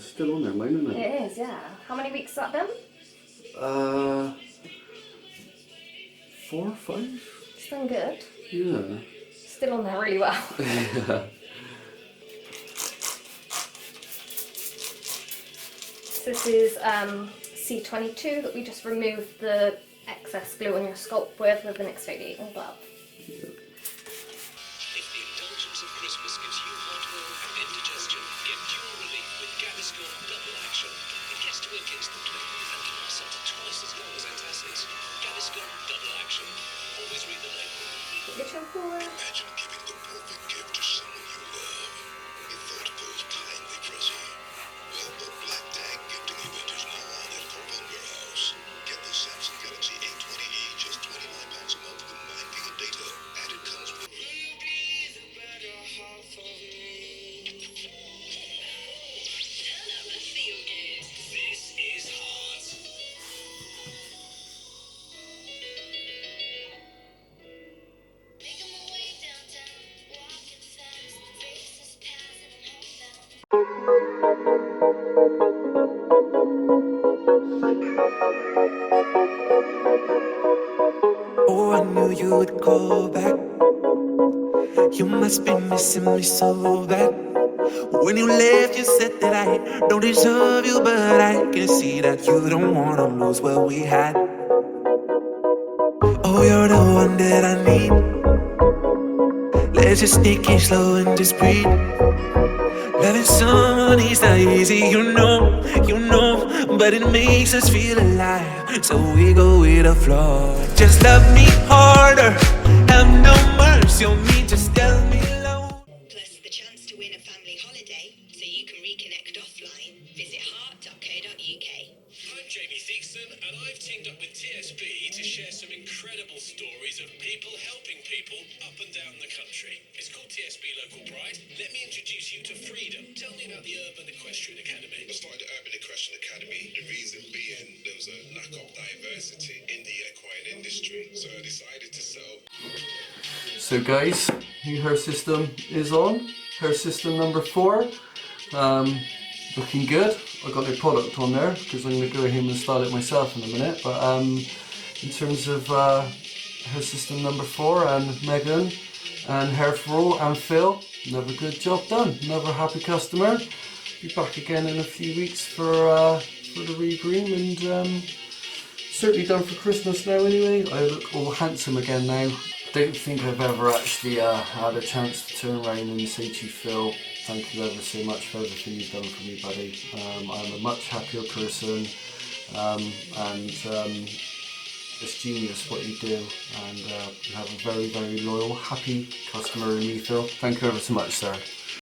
it's still on there, mine, isn't it? It is, yeah. How many weeks has that been? 4 or 5? It's done good. Yeah. Still on there really well. Yeah. So this is C22 that we just removed the excess glue on your sculpt with an exfoliating glove. Yeah. If the indulgence of Christmas gives you hot oil and indigestion, get dual relief with Gaviscon Double Action. It gets to work instantly and lasts up to twice as long as antacids. Gaviscon Double Action. Always read the label. Get your pour. Imagine giving the perfect gift to someone you love. You thought it goes kindly, Prezi. Well, the Black Tag gifting event is now on at Purple Warehouse. Get the Samsung Galaxy A20e, just £29 a month with 9 gig of data. And it comes with... Will you be the better half of me? Turn up the feel good. This is hard. Making my way downtown, walking fast, faces passing homebound. Oh, I knew you would go back. You must be missing me so bad. When you left, you said that I don't deserve you, but I can see that you don't wanna lose what we had. Oh, you're the one that I need. Let's just take it slow and just breathe. Loving someone is not easy, you know, but it makes us feel alive, so we go with the flow. Just love me harder, have no mercy on me, just tell me low. Plus the chance to win a family holiday so you can reconnect offline. Visit heart.co.uk. I'm Jamie Theakston, and I've teamed up with TSB to share some incredible stories of people helping people up and down the country. It's called TSB Local Pride. Let me introduce you to Freedom. Tell me about the Urban Equestrian Academy. I started the Urban Equestrian Academy, the reason being there was a lack of diversity in the equine industry, so I decided to sell. So guys, new hair system is on. Hair system number 4. Looking good. I got no product on there because I'm going to go ahead and install it myself in a minute. But in terms of hair system number 4 and Megan and Hair for All and Phil, another good job done. Another happy customer. Be back again in a few weeks for the regroom, and certainly done for Christmas now anyway. I look all handsome again now. Don't think I've ever actually had a chance to turn around and say to you, Phil, thank you ever so much for everything you've done for me, buddy. I'm a much happier person, and it's genius what you do, and you have a very, very loyal, happy customer in me, Phil. Thank you ever so much, sir.